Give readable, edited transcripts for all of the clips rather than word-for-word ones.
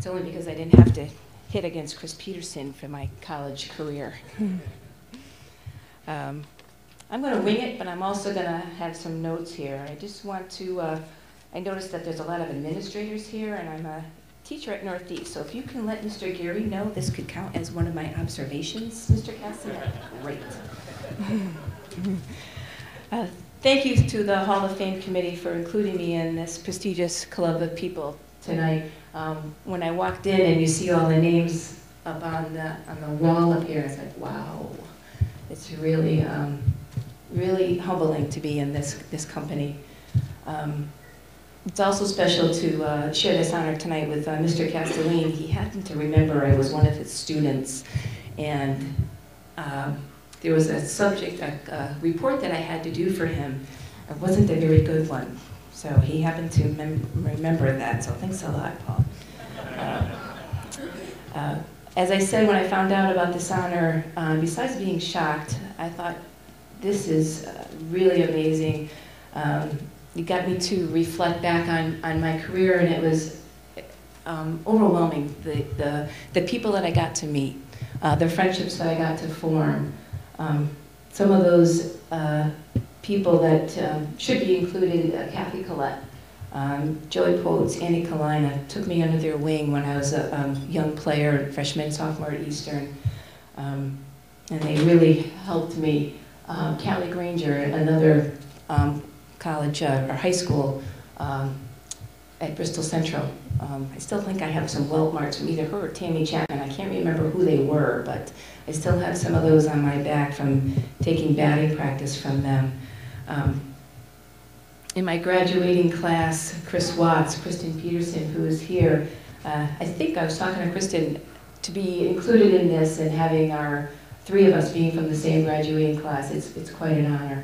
It's only because I didn't have to hit against Chris Peterson for my college career. I'm going to wing it, but I'm also going to have some notes here. I just want to, I noticed that there's a lot of administrators here, and I'm a teacher at Northeast, so if you can let Mr. Geary know this could count as one of my observations, Mr. Cassie, great. Thank you to the Hall of Fame committee for including me in this prestigious club of people tonight. When I walked in and you see all the names up on the wall up here, I said, wow, it's really, really humbling to be in this company. It's also special to share this honor tonight with Mr. Castelline. He happened to remember I was one of his students, and there was a subject, a report that I had to do for him. It wasn't a very good one, so he happened to remember that, so thanks a lot, Paul. As I said when I found out about this honor, besides being shocked, I thought, this is really amazing. It got me to reflect back on my career, and it was overwhelming, the people that I got to meet, the friendships that I got to form. Some of those people that should be included, Kathy Collette, Joey Potes, Annie Kalina, took me under their wing when I was a young player, freshman, sophomore at Eastern, and they really helped me. Callie Granger, another college or high school at Bristol Central. I still think I have some welt marks from either her or Tammy Chapman. I can't remember who they were, but I still have some of those on my back from taking batting practice from them. In my graduating class, Chris Watts, Kristen Peterson, who is here, I think I was talking to Kristen to be included in this and having our three of us being from the same graduating class. It's quite an honor.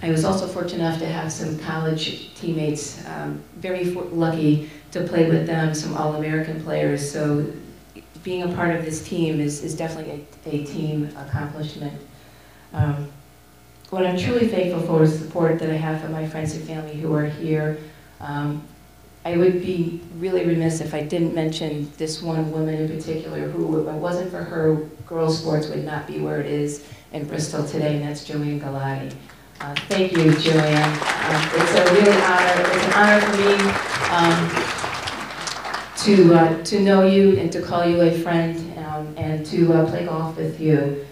I was also fortunate enough to have some college teammates, very lucky to play with them, some All-American players, so being a part of this team is definitely a team accomplishment. What I'm truly thankful for is the support that I have from my friends and family who are here. I would be really remiss if I didn't mention this one woman in particular who, if it wasn't for her, girls sports would not be where it is in Bristol today, and that's Joanne Galati. Thank you, Joanne. It's a really honor. It's an honor for me to know you and to call you a friend and to play golf with you.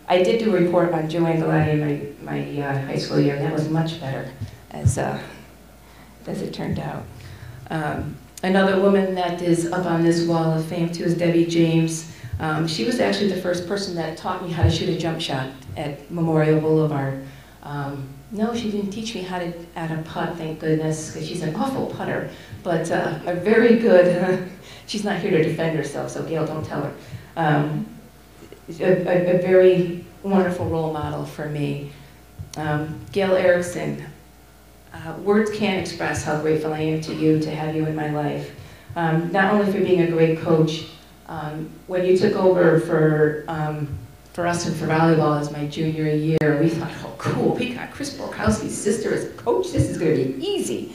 I did do a report on Joanne Galati in my high school year, and that was much better as it turned out. Another woman that is up on this wall of fame too is Debbie James. She was actually the first person that taught me how to shoot a jump shot at Memorial Boulevard. No, she didn't teach me how to putt, thank goodness, because she's an awful putter, but a very good, she's not here to defend herself, so Gail, don't tell her. A very wonderful role model for me. Gail Erickson, words can't express how grateful I am to you, to have you in my life. Not only for being a great coach, when you took over for us and for volleyball as my junior year, we thought, oh cool, we got Chris Borkowski's sister as a coach, this is going to be easy.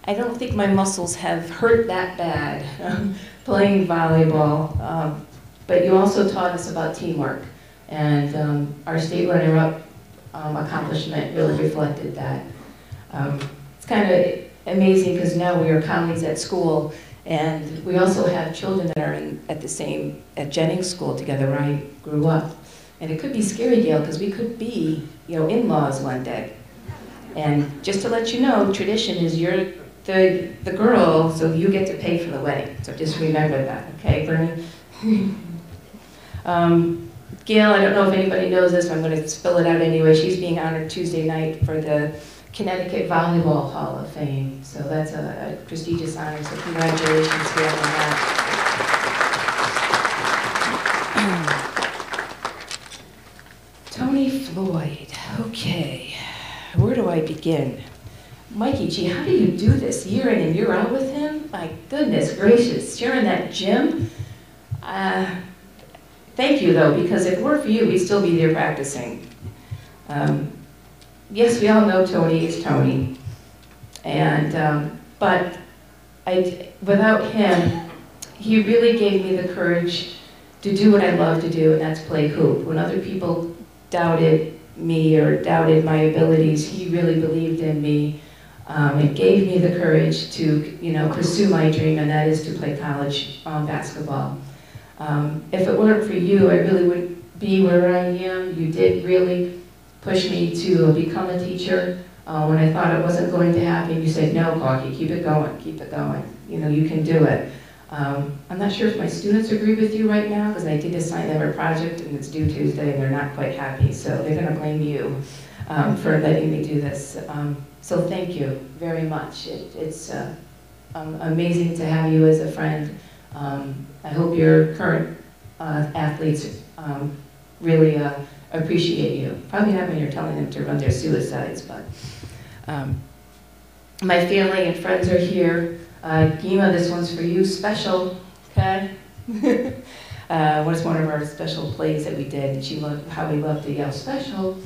I don't think my muscles have hurt that bad playing volleyball, but you also taught us about teamwork, and our state runner-up accomplishment really reflected that. It's kind of amazing because now we are colleagues at school, and we also have children that are at Jennings School together where I grew up. And it could be scary, Gail, because we could be, in-laws one day. And just to let you know, tradition is you're the girl, so you get to pay for the wedding. So just remember that, okay, Bernie? Gail, I don't know if anybody knows this, but I'm going to spill it out anyway. She's being honored Tuesday night for the Connecticut Volleyball Hall of Fame. So that's a prestigious honor, so congratulations, Gail, on that. Tony Floyd, okay, where do I begin? Mikey G, how do you do this year in and year out with him? My goodness gracious, sharing that gym. Thank you though, because if it weren't for you, we'd still be there practicing. Yes, we all know Tony is Tony. And, but without him, he really gave me the courage to do what I love to do, and that's play hoop. When other people doubted me or doubted my abilities, he really believed in me. It gave me the courage to, pursue my dream, and that is to play college basketball. If it weren't for you, I really wouldn't be where I am. You did really push me to become a teacher. When I thought it wasn't going to happen, you said, no, Kauke, keep it going, keep it going. You can do it. I'm not sure if my students agree with you right now, because I did assign them a project, and it's due Tuesday, and they're not quite happy, so they're going to blame you for letting me do this. So thank you very much. It's amazing to have you as a friend. I hope your current athletes really appreciate you. Probably not when you're telling them to run their suicides, but my family and friends are here. Gima, this one's for you, special, okay? Was one of our special plays that we did, and she loved how we loved to yell special.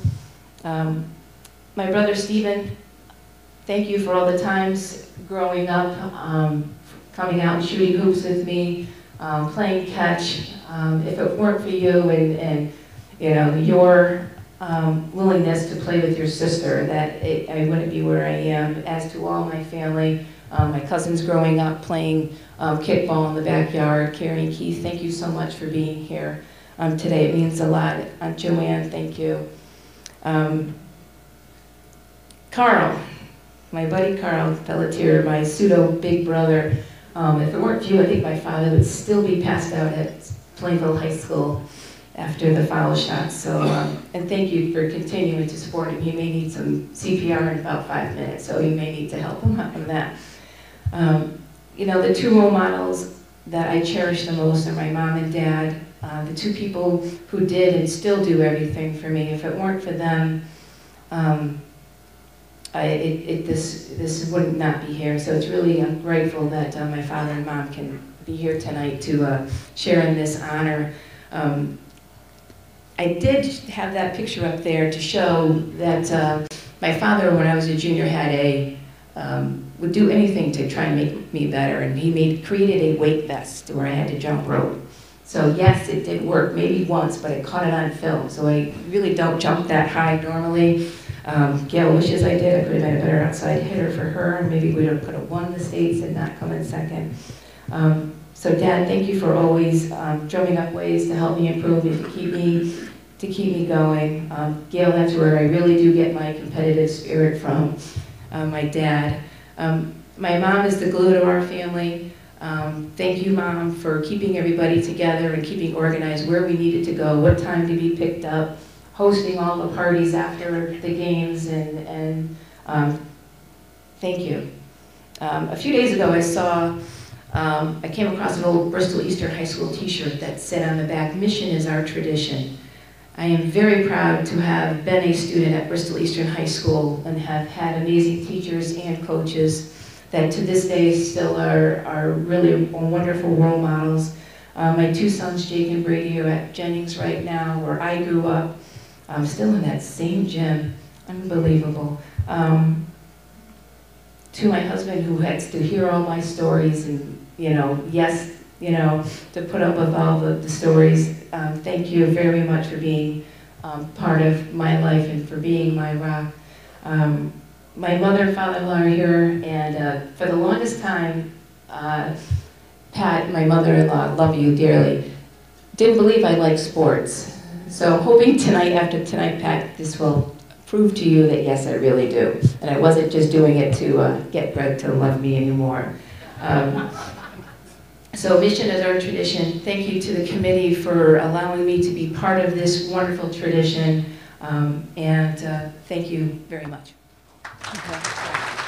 My brother Stephen, thank you for all the times growing up, coming out and shooting hoops with me, playing catch. If it weren't for you and your willingness to play with your sister, I wouldn't be where I am. As to all my family, my cousins growing up playing kickball in the backyard, Carrie and Keith, thank you so much for being here today. It means a lot. Aunt Joanne, thank you. Carl, my buddy Carl Pelletier, my pseudo big brother. If it weren't for you, I think my father would still be passed out at Plainville High School after the foul shots. So, and thank you for continuing to support him. He may need some CPR in about 5 minutes, so you may need to help him out on that. The two role models that I cherish the most are my mom and dad, the two people who did and still do everything for me. If it weren't for them, this would not be here. So it's really, I'm grateful that my father and mom can be here tonight to share in this honor. I did have that picture up there to show that my father, when I was a junior, would do anything to try and make me better, and he created a weight vest where I had to jump rope. So yes, it did work, maybe once, but I caught it on film, so I really don't jump that high normally. Gail wishes I did. I could have been a better outside hitter for her, and maybe we would have put a 1 in the States and not come in second. So Dad, thank you for always drumming up ways to help me improve and to keep me going. Gail, that's where I really do get my competitive spirit from. My dad. My mom is the glue to our family. Thank you, Mom, for keeping everybody together and keeping organized where we needed to go, what time to be picked up, hosting all the parties after the games, and thank you. A few days ago I came across an old Bristol Eastern High School t-shirt that said on the back, "Mission is our tradition." I am very proud to have been a student at Bristol Eastern High School and have had amazing teachers and coaches that to this day still are really wonderful role models. My two sons, Jake and Brady, are at Jennings right now, where I grew up. I'm still in that same gym. Unbelievable. To my husband, who has to hear all my stories and, to put up with all the stories. Thank you very much for being part of my life and for being my rock. My mother and father-in-law are here, and for the longest time, Pat, my mother-in-law, love you dearly, didn't believe I liked sports. So hoping tonight, after tonight, Pat, this will prove to you that yes, I really do. And I wasn't just doing it to get Greg to love me anymore. So mission is our tradition. Thank you to the committee for allowing me to be part of this wonderful tradition. And thank you very much. Okay.